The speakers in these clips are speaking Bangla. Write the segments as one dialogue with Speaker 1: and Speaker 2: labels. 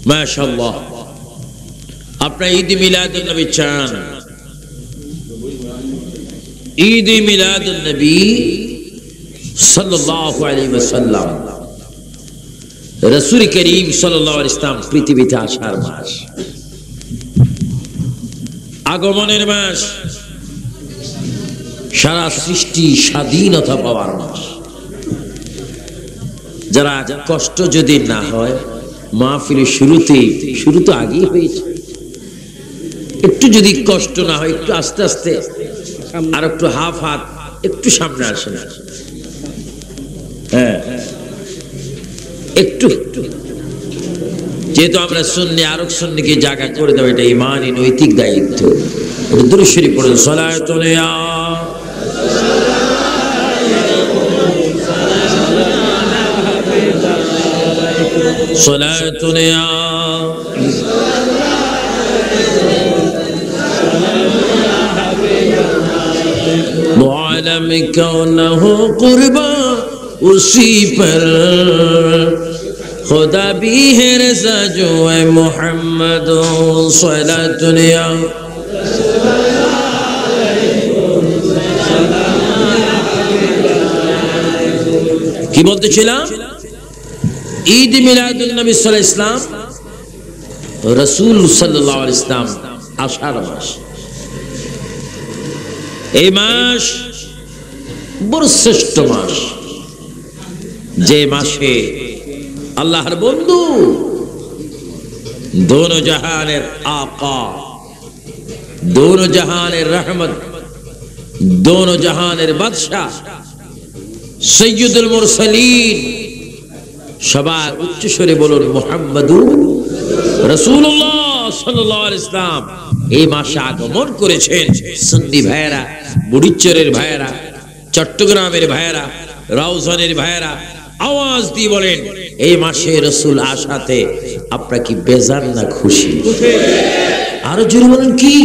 Speaker 1: মাশাআল্লাহ। আপনার ঈদ মিলাদুন নবী চান, ঈদ মিলাদুন নবী সাল্লাল্লাহু আলাইহি ওয়াসাল্লাম, রাসূল করিম সাল্লাল্লাহু আলাইহি ওয়াসাল্লাম পৃথিবীতে আসার মাস, আগমনের মাস, সারা সৃষ্টি স্বাধীনতা পাওয়ার মাস। যারা কষ্ট যদি না হয়, মাহফিলের শুরু তো আগেই হয়েছে, একটু যদি কষ্ট না হয়, একটু আস্তে আস্তে আর একটু হাত একটু সামনে আসেন। হ্যাঁ, একটু যেহেতু আমরা সুন্নি, আরো সুন্নিকে জায়গা করে দেবো, এটা ইমানি নৈতিক দায়িত্ব। দুরূদ শরীফ পড়ুন, সালাতুন ইয়া সালাতুন ইয়া मुआलम क्यों न हो कुर्बा उसी पर, खुदा भी है रज़ा जो है मोहम्मद सल्लल्लाहु अलैहि। কি বলতেছিলাম? ঈদ মিলাদুন নবী সাল্লাল্লাহু আলাইহি ওয়াসাল্লাম, রাসূল সাল্লাল্লাহু আলাইহি ওয়াসাল্লাম আষাঢ় মাস। এই মাস বড় শ্রেষ্ঠ মাস, যে মাসে আল্লাহর বন্ধু, দোনো জাহানের আকা, দোনো জাহানের রহমত, দোনো জাহানের বাদশাহ, সৈয়দুল মুরসালিন, সবার উচ্চ স্বরে বলুন মুহাম্মাদুর রাসূলুল্লাহ সাল্লাল্লাহু আলাইহি ওয়াসাল্লাম এই মাসে আগমন করেছেন। সুন্নি ভাইয়েরা, বুড়িচরের ভাইয়েরা, চট্টগ্রামের ভাইয়েরা, রাউজানের ভাইয়েরা আওয়াজ দিয়ে বলেন, এই মাসে রাসূল আসাতে আপনারা কি বেজার না খুশি? আরো জোরে বলেন, কি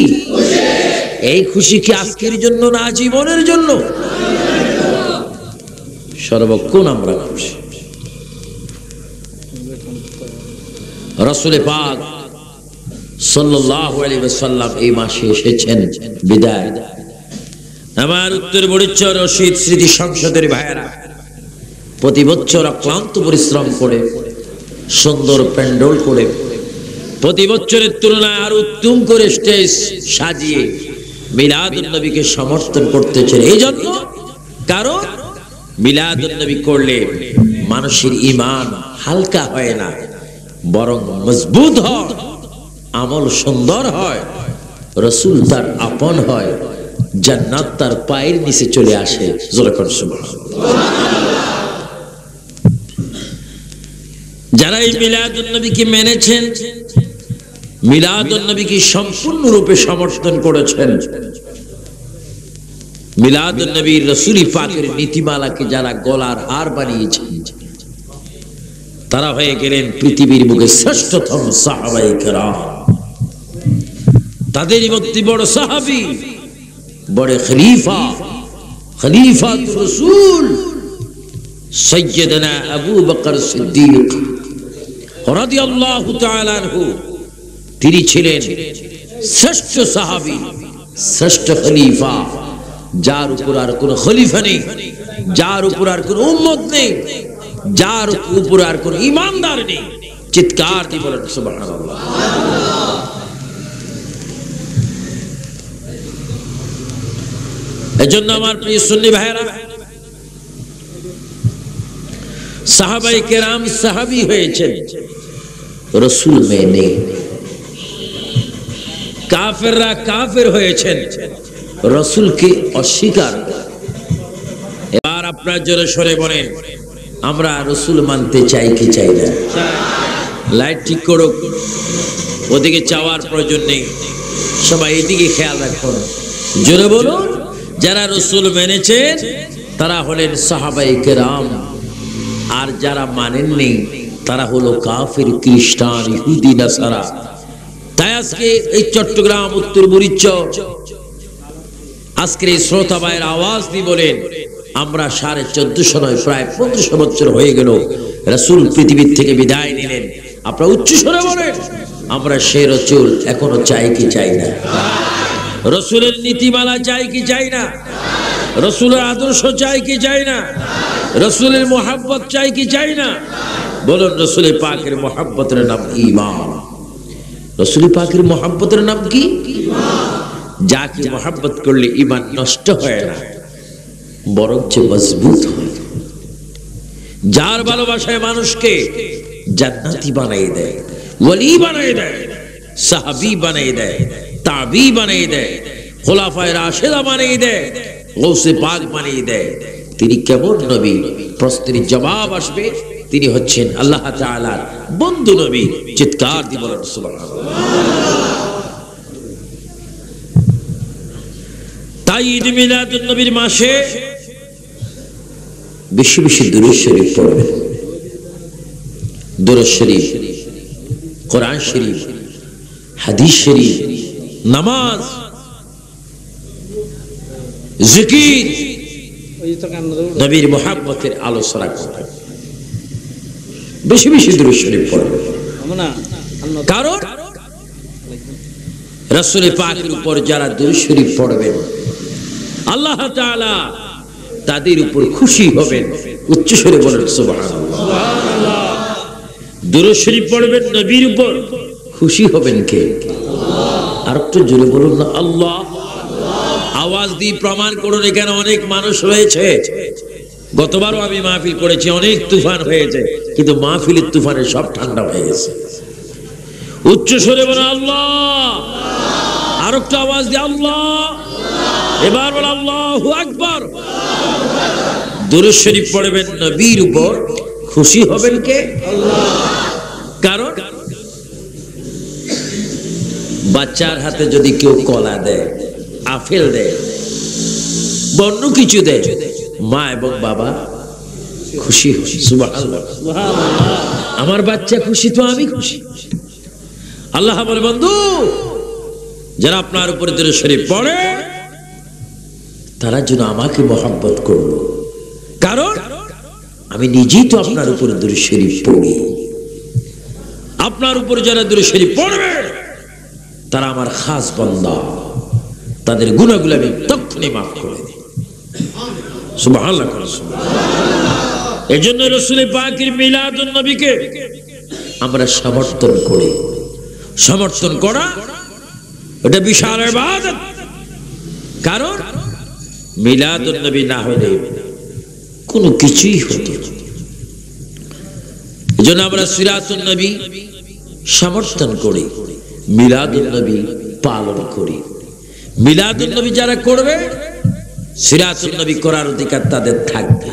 Speaker 1: এই খুশি কি আজকের জন্য না জীবনের জন্য? সর্বক্ষণ আমরা খুশি। রাসূল পাক সাল্লাল্লাহু আলাইহি ওয়াসাল্লাম এই মাসে এসেছেন বিদায়। আমার উত্তর বড়িচর রশিদ স্মৃতি সংসদের ভাইয়েরা প্রতি বছর অক্লান্ত পরিশ্রম করে, সুন্দর প্যান্ডেল করে, প্রতি বছরের তুলনায় আরো উত্তম করে স্টেজ সাজিয়ে মিলাদুন নবীকে সমর্থন করতেছেন। এই জন্য, কারণ মিলাদুন নবী করলে মানুষের ঈমান হালকা হয় না, বরং মজবুত হয়, আমল সুন্দর হয়, রাসূল তার আপন হয়, জান্নাত তার পায়ের নিচে চলে আসে। জোরে করে সুবহানাল্লাহ। যারা এই মিলাদুন নবীকে মেনেছেন, মিলাদুন নবীকে সম্পূর্ণরূপে সমর্থন করেছেন, মিলাদুন নবীর রাসূল পাকের নীতিমালাকে যারা গলার হার বানিয়েছেন, তারা হয়ে গেলেন পৃথিবীর বুকে শ্রেষ্ঠতম সাহাবায়ে কেরাম। তাদের মধ্যে বড় সাহাবী, বড় খলিফাতুর রাসূল সাইয়্যিদনা আবু বকর সিদ্দিক রাদিয়াল্লাহু তাআলা আনহু। তিনি ছিলেন শ্রেষ্ঠ সাহাবী, শ্রেষ্ঠ খলিফা, যার উপর আর কোন খলিফা নেই, যার উপর আর কোন উম্মত নেই, যার উপর আর কোন ঈমানদার নেই। চিৎকার দিয়ে বলেন সুবহানাল্লাহ। এজন্য আমার প্রিয় সুন্নি ভাইয়েরা, সাহাবায়ে কেরাম সাহাবী হয়েছেন, রাসূল মেনে। কাফেররা কাফের হয়েছেন, রাসূলকে অস্বীকার। এবার আপনার জোরে সরে বলেন, আমরা রাসূল মানতে চাই কি চাই না? লাইট ঠিক করুক, ওদিকে চাওয়ার প্রয়োজন নেই, সবাই এদিকে খেয়াল রাখুন। জোরে বলুন, যারা রাসূল মেনেছেন তারা হলেন সাহাবায়ে কেরাম, আর যারা মানেননি তারা হলো কাফির, খ্রিস্টান, ইহুদি, নাসারা। তাই আজকে এই চট্টগ্রাম উত্তর বুড়িচর আজকের এই শ্রোতা ভাইয়ের আওয়াজ দিয়ে বলেন, আমরা 1450 নয় প্রায় 1500 বছর হয়ে গেল রাসূল পৃথিবীর থেকে বিদায় নিলেন। আপনারা উচ্চ স্বরে বলেন, আমরা সে রসুল এখনো চাই কি চাই না? রসুলের নীতিমালা চাই কি চাই না? রসুলের আদর্শ চাই কি চাই না? রসুলের মোহাব্বত চাই কি চাই না? বলুন, রসুলের পাকের মোহাব্বতের নাম ঈমান। রসুলের পাকের মোহাব্বতের নাম কি? যাকে মোহাব্বত করলে ঈমান নষ্ট হয় না, বরঞ্চ মজবুত হয়। যার ভালোবাসায় মানুষকে জান্নাতি বানাই দেয়, ওয়ালি বানাই দেয়, সাহাবী বানাই দেয়, তাবি বানাই দেয়, খোলাফায়ে রাশেদা বানাই দেয়, গৌসে পাক বানিয়ে দেয়, তিনি কেমন নবী? প্রশ্নের জবাব আসবে, তিনি হচ্ছেন আল্লাহ তাআলার বন্ধু নবী। চিৎকার দিয়ে বলেন সুবহানাল্লাহ। তাই ঈদ মিলাদুন নবীর মাসে বেশি বেশি দুরূদ শরীফ পড়বেন। দুরূদ শরীফ, কোরআন শরীফ, হাদিস শরীফ, নামাজ, জিকির, নবীর মুহাব্বতের আলোচনা করবেন। বেশি বেশি দুরূদ শরীফ পড়বেন। কারণ রাসূল পাকের উপর যারা দুরূদ শরীফ পড়বেন, আল্লাহ তাআলা তাদের উপর খুশি হবেন। উচ্চ স্বরে বলেন সুবহানাল্লাহ। দুরূদ শরীফ পড়বেন, নবীর উপর খুশি হবেন কে? আর একটু জোরে বলুন না, আল্লাহ। আওয়াজ দিয়ে প্রমাণ করুন। এখানে অনেক মানুষ রয়েছে, গতবারও আমি মাহফিল করেছি, অনেক তুফান হয়েছে, কিন্তু মাহফিলের তুফানে সব ঠান্ডা হয়ে গেছে। উচ্চ স্বরে বলেন আল্লাহ। আর একটু আওয়াজ দিয়ে আল্লাহ। এবার বল আল্লাহু আকবার। দুরূদ শরীফ পড়বেন, নবীর উপর খুশি হবেন কে? আল্লাহ। কারণ বাচ্চার হাতে যদি কেউ কলা দেয়, আপেল দেয়, অন্য কিছু দেয়, মা এবং বাবা খুশি হয়। সুবহানাল্লাহ। আমার বাচ্চা খুশি তো আমি খুশি। আল্লাহ বলে, বন্ধু, যারা আপনার উপরে দুরূদ শরীফ পড়ে তারা যেন আমাকে মহব্বত করলো, কারণ আমি নিজেই তো আপনার উপরে দুরূদ শরীফ পড়ি। আপনার উপরে যারা দুরূদ শরীফ পড়বে তারা আমার খাস বান্দা, তাদের গুনাহগুলো আমি তখনই মাফ করে দিই। সুবহানাল্লাহ। এজন্য রাসূল পাকের মিলাদুন নবীকে আমরা সমর্থন করি। সমর্থন করা এটা বিশাল ইবাদত। কারণ মিলাদুন নবী না হলে কোনো কিছুই হতো না। এজন্য আমরা সিরাতুন নবী সমর্থন করি, মিলাদুন নবী পালন করি। মিলাদুন নবী যারা করবে, সিরাতুন নবী করার অধিকার তাদের থাকবে।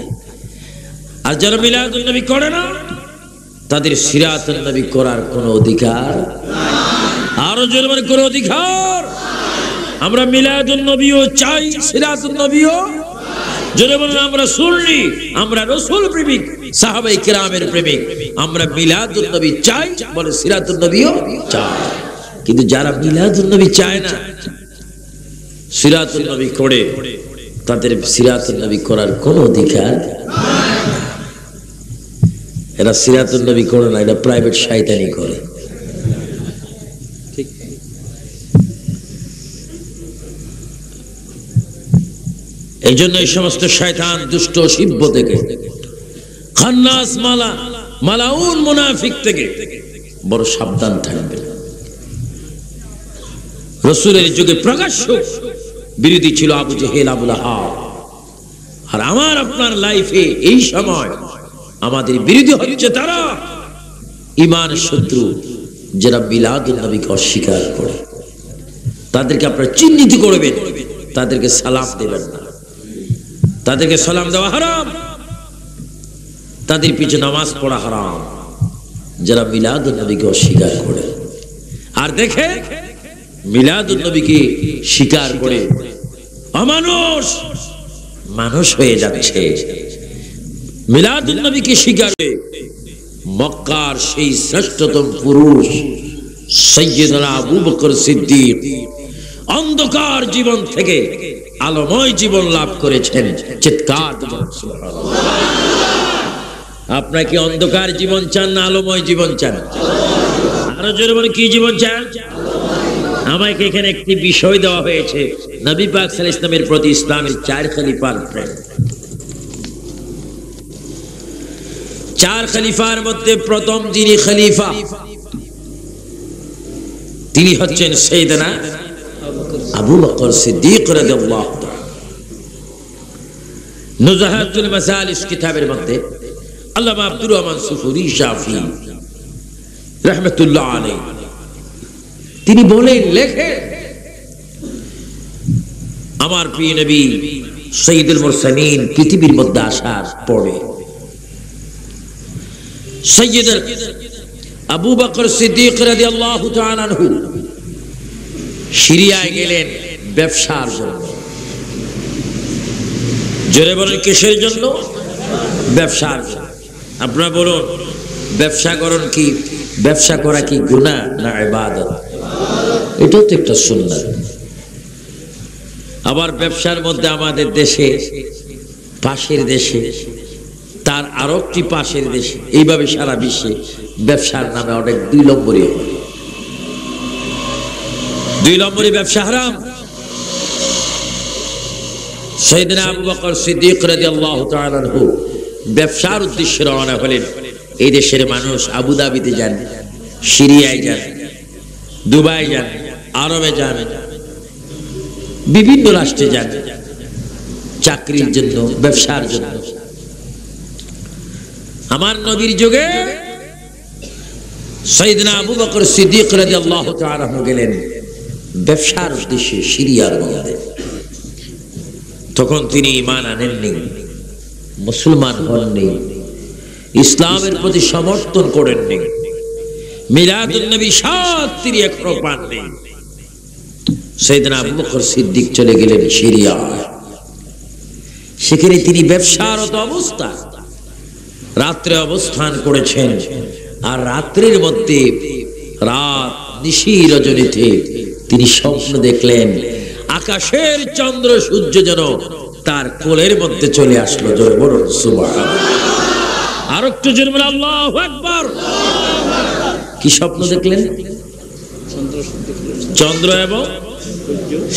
Speaker 1: আর যারা মিলাদুন নবী করে না, তাদের সিরাতুন নবী করার কোনো অধিকার নাই। আরো জোরে বলেন, কোনো অধিকার। আমরা মিলাদুন নবীও চাই, সিরাতুন নবীও। জোরে বলেন, আমরা সুন্নি, আমরা রাসূল প্রেমিক, সাহাবায়ে কেরামের প্রেমিক। আমরা মিলাদুন নবী চাই, বলে সিরাতুন নবীও চাই। কিন্তু যারা মিলাদুন নবী চায় না, সিরাতুন নবী করে, তাদের সিরাতুন নবী করার কোনো অধিকার নাই। এরা সিরাতুন নবী করে না, এটা প্রাইভেট শয়তানি করে। এই জন্য এই সমস্ত শয়তান, দুষ্ট, শিব্য থেকে, খান্নাস, মালাউন, মুনাফিক থেকে বড় সাবধান থাকবে। রাসূলের যুগে প্রকাশ্য বিরোধী ছিল আবু জেহেল, আবু লাহাব। আর আমার আপনার লাইফে এই সময় আমাদের বিরোধী হচ্ছে তারা, ঈমানের শত্রু, যারা মিলাদুন নবীকে অস্বীকার করে। তাদেরকে আপনারা চিহ্নিত করবেন, তাদেরকে সালাম দেবেন না। তাদেরকে সালাম দেওয়া হারাম, তাদের পিছনে নামাজ পড়া হারাম, যারা মিলাদুন নবীকে অস্বীকার করে। আর দেখে মিলাদুন নবীকে স্বীকার করে অমানুষ মানুষ হয়ে যাচ্ছে। মিলাদুন নবীকে স্বীকার করে মক্কার সেই শ্রেষ্ঠতম পুরুষ সাইয়্যিদুনা আবু বকর সিদ্দিক অন্ধকার জীবন থেকে আলোময় জীবন লাভ করেছেন। চিৎকার দিবেন সুবহানাল্লাহ। আপনারা কি অন্ধকার জীবন চান না আলোময় জীবন চান? আরো জোরে বলে কি জীবন চান? আমাকে এখানে একটি বিষয় দেওয়া হয়েছে, নবী পাক সাল্লাল্লাহু আলাইহি ওয়াসাল্লামের প্রতি ইসলামের 4 খলিফার প্রেম। 4 খলিফার মধ্যে প্রথম যিনি খলিফা তিনি হচ্ছেন সাইয়েদনা আবু বকর সিদ্দিক রাদিয়াল্লাহু তাআলা। নুজহাতুল মাসালিস কিতাবের মধ্যে আল্লামা আব্দুর রহমান সুফুরি শাফি রাহমাতুল্লাহ আলাইহি তিনি বলেন, লেখেন, আমার প্রিয় নবী সাইয়্যিদুল মুরসালিন পৃথিবীর মধ্যে আসার পরে সাইয়্যিদ আবু বকর সিদ্দিক রাদিয়াল্লাহু তাআলা আনহু সিরিয়ায় গেলেন ব্যবসার জন্য। জোরে বলেন কিসের জন্য? ব্যবসার জন্য। আপনারা বলুন, ব্যবসা করেন কি, ব্যবসা করা কি গুনাহ না ইবাদত? এটাও তো একটা সুন্নাত। আবার ব্যবসার মধ্যে আমাদের দেশে, পাশের দেশে, তার আরো একটি পাশের দেশে, এইভাবে সারা বিশ্বে ব্যবসার নামে অনেক 2 নম্বরই হয়। 2 নম্বরই ব্যবসা হারাম। সাইয়েদনা আবু বকর সিদ্দিক রাদিয়াল্লাহু তাআলা আনহু ব্যবসার উদ্দেশ্যে রওনা হলেন। এই দেশের মানুষ আবুধাবিতে যান, সিরিয়ায় যান, দুবাই যান, আরবে যান, বিভিন্ন রাষ্ট্রে যান চাকরির জন্য, ব্যবসার জন্য। আমার নবীর যুগে সাইয়েদনা আবু বকর সিদ্দিক রাদিয়াল্লাহু তাআলা আনহু গেলেন ব্যবসার উদ্দেশ্যে সিরিয়ার মধ্যে। তখন তিনি ঈমান আনেননি, মুসলমান হননি, ইসলামের প্রতি সমর্থন করেননি, মিলাদুন নবী সাত তিনি এখনো পাননি। সাইয়েদনা আবু বকর সিদ্দিক চলে গেলেন সিরিয়া। সেখানে তিনি ব্যবসারত অবস্থা রাত্রে অবস্থান করেছেন। আর রাত্রির মধ্যে, রাত নিশি রজনীতে তিনি স্বপ্ন দেখলেন আকাশের চন্দ্র সূর্য যেন তার কোলের মধ্যে চলে আসলো। জোরে বলুন সুবহানাল্লাহ। আর একটু জোরে বলুন আল্লাহু আকবার। কি স্বপ্ন দেখলেন? চন্দ্র এবং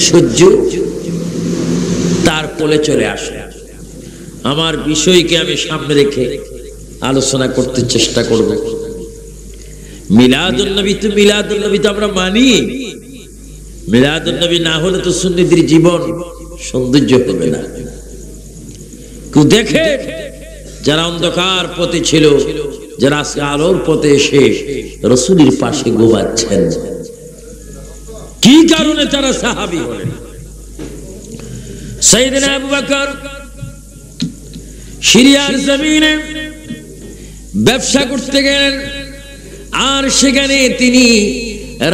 Speaker 1: সূর্য তার কোলে চলে আসে। আমার বিষয়কে আমি সামনে রেখে আলোচনা করতে চেষ্টা করব। মিলাদুন নবী তো আমরা মানি, মিলাদুন নবী না হলে তো সুন্নিদের জীবন সৌন্দর্য হবে না। কেউ দেখে যারা অন্ধকার পথে ছিল, যারা আজকে আলোর পথে এসে রাসূলের পাশে ঘুমাচ্ছেন, কি কারণে তারা সাহাবী হলেন? সাইয়েদনা আবু বকর সিরিয়ার জমিনে ব্যবসা করতে গেলেন। আর সেখানে তিনি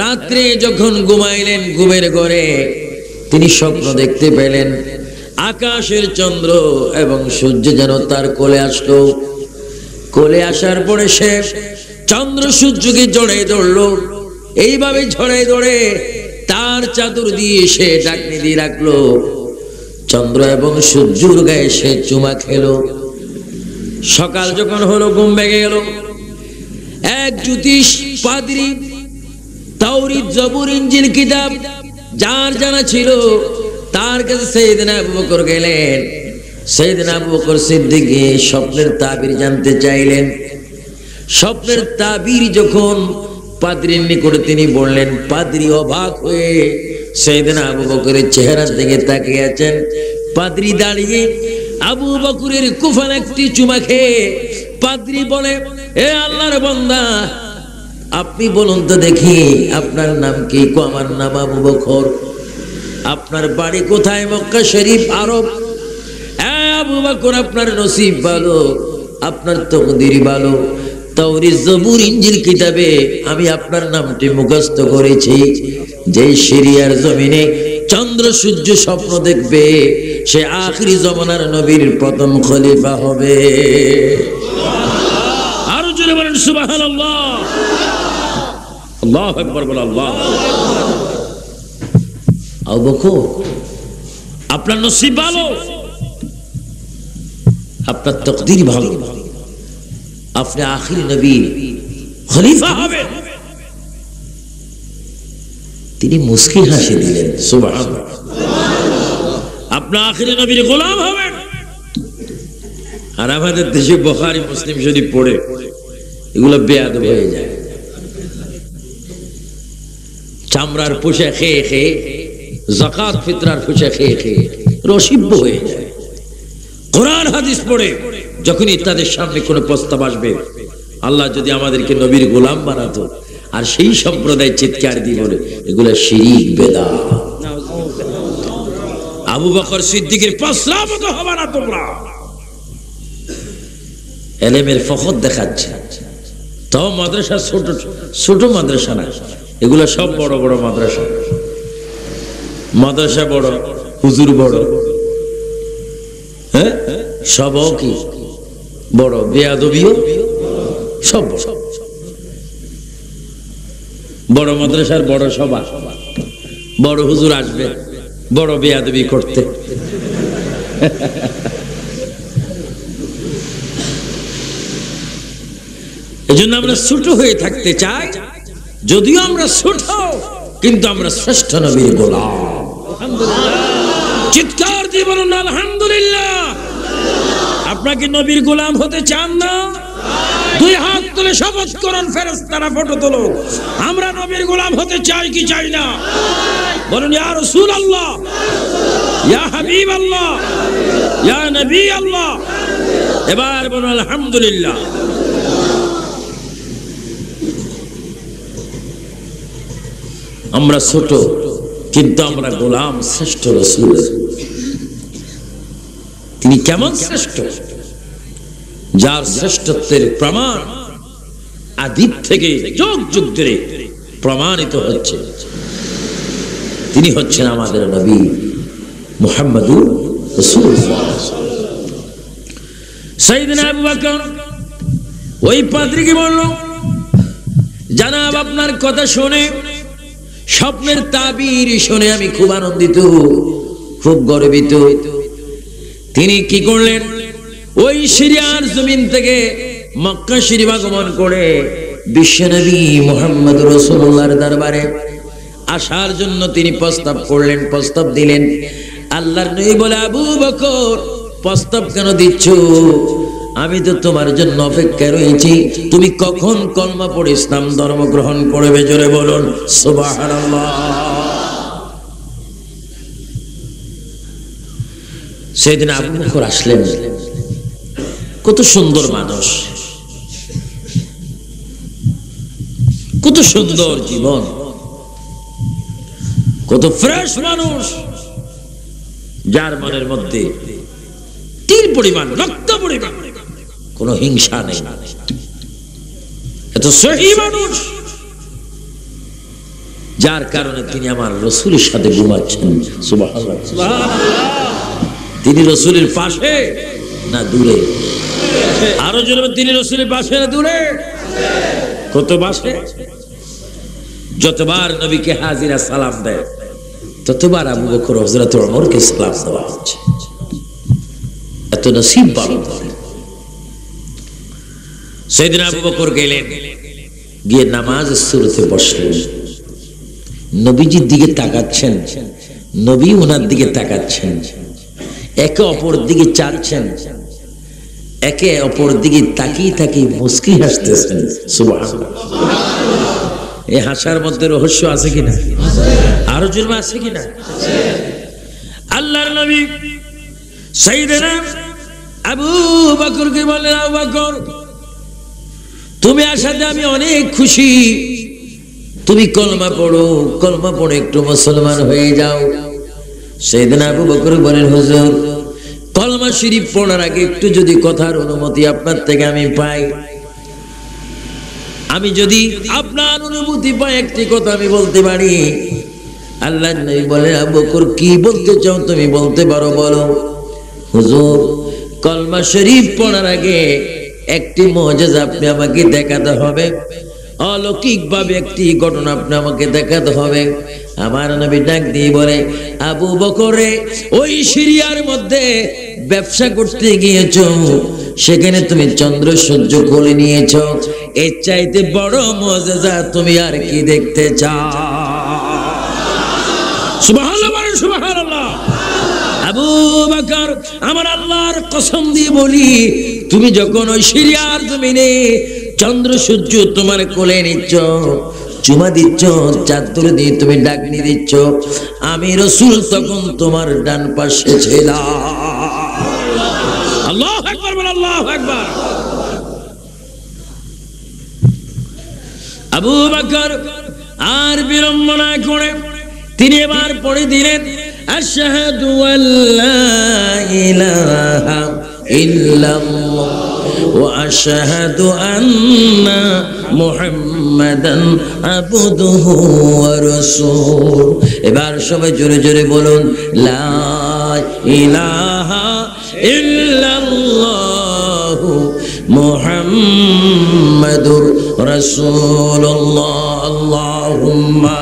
Speaker 1: রাত্রে যখন ঘুমাইলেন, ঘুমের ঘরে তিনি স্বপ্ন দেখতে পেলেন আকাশের চন্দ্র এবং সূর্য যেন তার কোলে আসলো। কোলে আসার পরে সে চন্দ্র সূর্যকে জড়াই ধরলো। এইভাবে ঝড়াই ধরে তার চাদর দিয়ে সে ঢাকনি দিয়ে রাখলো। চন্দ্র এবং সূর্যের গায়ে সে চুমা খেলো। সকাল যখন হলো, ঘুম ভেঙে গেল। এক জ্যোতিষ পাদ্রী, তাওরীত, জবুর, ইনজিল কিতাব যার জানা ছিল, তার কাছে সাইয়েদনা আবু বকর গেলেন। সাইয়েদনা আবু বকর সিদ্দিক স্বপ্নের তাবির জানতে চাইলেন। স্বপ্নের তাবির যখন পাদ্রীর নিকটে তিনি বললেন, পাদ্রী অবাক হয়ে সাইয়েদনা আবু বকরের চেহারার দিকে তাকিয়ে আছেন। পাদ্রী দাঁড়িয়ে আবু বকরের কুফান একটি চুমা খেয়ে পাদ্রী বলে, এ আল্লাহর বান্দা, আপনি বলুন তো দেখি আপনার নাম কি? আমার নাম আবু বকর। আপনার বাড়ি কোথায়? মক্কা শরীফ, আরব। আবু বকর, আপনার নসিব ভালো, আপনার তকদির ভালো। তাওরীত, জবুর, ইনজিল কিতাবে আমি আপনার নামটি মুখস্থ করেছি। যে সিরিয়ার জমিনে চন্দ্র সূর্য স্বপ্ন দেখবে, সে আখিরি জমানার নবীর প্রথম খলিফা হবে। আরো জোরে বলেন সুবহানাল্লাহ। আল্লাহু আকবার বলেন। আল্লাহ। আবু বকর, আপনার নসিব ভালো, আপনার তকদির ভালো, আপনি আখিরি নবী খলিফা হবেন। তিনি মুস্কি হাসি দিলেন, সুবহানাল্লাহ, আপনি আখিরি নবীর গোলাম হবেন। আর আমাদের দেশে বুখারী মুসলিম শরীফ পড়ে এগুলো বেয়াদব হয়ে যায়, চামড়ার পোশাক খেয়ে খেয়ে, যাকাত ফিতরার পোশাক খেয়ে খেয়ে রসিব্য হয়ে যায়। কোরআন হাদিস পড়ে যখনই তাদের সামনে কোনো প্রস্তাব আসবে, আল্লাহ যদি আমাদেরকে নবীর গোলাম বানাতো, আর সেই সম্প্রদায় চিৎকার দিয়ে বলে এগুলো শিরিক বেদাত। আবু বকর সিদ্দিকের পাঁচরা মতো হবে না তোমরা। এলেমের ফখর দেখাচ্ছে, তাও মাদ্রাসা ছোট ছোট মাদ্রাসা না, এগুলো সব বড় বড় মাদ্রাসা। মাদ্রাসা বড়, হুজুর বড়, হ্যাঁ সব কি বড়, বেয়াদবিও সব বড়। মাদ্রাসার বড় সভা, বড় হুজুর আসবে বড় বেয়াদবি করতে। এজন্য আমরা ছোট হয়ে থাকতে চাই, যদিও আমরা ছোট কিন্তু আমরা শ্রেষ্ঠ নবীর গোলাম। চিৎকার দিয়ে বলুন আলহামদুলিল্লাহ। আপনাকে নবীর গোলাম হতে চান না? দুই হাত তুলে শপথ করুন, ফেরেশতারা ফটো তোলো, আমরা নবীর গোলাম হতে চাই কি চাই না? বলুন ইয়া রাসূলুল্লাহ, ইয়া হাবিবাল্লাহ, ইয়া নবী আল্লাহ। এবার বলুন আলহামদুলিল্লাহ। আমরা ছোট কিন্তু আমরা গোলাম শ্রেষ্ঠ রাসূলের। তিনি কেমন শ্রেষ্ঠ? যার শ্রেষ্ঠত্বের প্রমাণ আদি থেকে যুগ যুগ ধরে প্রমাণিত হচ্ছে। তিনি হচ্ছেন আমাদের নবী মুহাম্মদুর রাসূলুল্লাহ। সাইয়েদনা আবু বকর ওই পাদ্রীকে বলল, জানাব আপনার কথা শুনে, স্বপ্নের তাবির শুনে আমি খুব আনন্দিত, খুব গর্বিত। তিনি কি করলেন? ওই সিরিয়ার জমিন থেকে মক্কা শরীফ আগমন করে বিশ্বনবী মুহাম্মদ রাসূলুল্লাহর দরবারে আসার জন্য তিনি প্রস্তাব করলেন, প্রস্তাব দিলেন। আল্লাহর নবী বলে, আবু বকর প্রস্তাব কেন দিচ্ছ? আমি তো তোমার জন্য অপেক্ষায় রয়েছি, তুমি কখন কলমা পড়ে ইসলাম ধর্ম গ্রহণ করবে? জোরে বলুন সুবহানাল্লাহ। সেদিন আবু বকর আসলেন, কত সুন্দর মানুষ, কত সুন্দর জীবন, কত ফ্রেশ মানুষ, যার মনের মধ্যে তীর পরিমাণ, রক্ত পরিমাণ কোনো হিংসা নেই। এত সহি মানুষ, যার কারণে তিনি আমার রাসূলের সাথে ঘুমাচ্ছেন। সুবহানাল্লাহ। তিনি রাসূলের পাশে না দূরে? আরো জোরে, তিনি রাসূলের পাশে না দূরে? কত পাশে? যতবার নবীকে হাজিরা সালাম দেয়, ততবার আবু বকর হযরত ওমরকে সালাম দেওয়া হচ্ছে। এত নসিব পালন করে। সাইয়েদনা আবু বকর গেলেন, গিয়ে নামাজের শুরুতে বসলেন। নবীজির দিকে তাকাচ্ছেন, নবী ওনার দিকে তাকাচ্ছেন, একে অপর দিকে চাচ্ছেন, একে অপর দিকে তাকিয়ে তাকিয়ে মুস্কি হাসতেছেন। সুবহানাল্লাহ। এই হাসার মধ্যে রহস্য আছে কিনা? আরো জন্ম আছে কিনা? আল্লাহর নবী সাইয়েদনা আবু বকরকে বললেন, আবু বকর তুমি আসাতে আমি অনেক খুশি, তুমি কলমা পড়ো, কলমা পড়ে একটু মুসলমান হয়ে যাও। সাইয়েদনা আবু বকর বলেন, হুজুর কলমা শরীফ পড়ার আগে একটু যদি কথার অনুমতি আপনার থেকে আমি পাই, আমি যদি আপনার অনুমতি পাই একটি কথা আমি বলতে পারি। আল্লাহর নবী বলেন, আবু বকর কি বলতে চাও তুমি বলতে পারো, বলো। হুজুর কলমা শরীফ পড়ার আগে একটি মুজিজা আপনি আমাকে দেখাতে হবে, অলৌকিক ভাবে একটি ঘটনা আপনি আমাকে দেখাতে হবে। আমার নবী ডাক দিয়ে বলে, আবু বকরে ওই সিরিয়ার মধ্যে ব্যবসা করতে গিয়েছো, সেখানে তুমি চন্দ্র সূর্য কোলে নিয়েছো, এর চাইতে বড় মুজিজা তুমি আর কি দেখতে চাও? সুবহানাল্লাহ বলেন সুবহানাল্লাহ। আবু বকর, আমার আল্লাহর কসম দিয়ে বলি, তুমি যখন ওই সিরিয়ার জমিনে চন্দ্র সূর্য তোমার কোলে নিচ্ছ, চুমা দিচ্ছ, চাদর দিয়ে তুমি ডাকনি দিচ্ছ, আমি রাসূল তখন তোমার ডান পাশে ছিলাম। আল্লাহু আকবার বল, আল্লাহু আকবার। আবু বকর আর বিলম্ব না করে তিনি এবার পড়ে দিলেন, আশহাদু আল্লা ইলাহা ইল্লাল্লাহ ওয়া আশহাদু আন্না মুহাম্মাদান আবদুহু ওয়া রাসূলুহু। এবার সবাই জোরে জোরে বলুন, লা ইলাহা ইল্লাল্লাহ মুহাম্মাদুর রাসূলুল্লাহ। আল্লাহুম্মা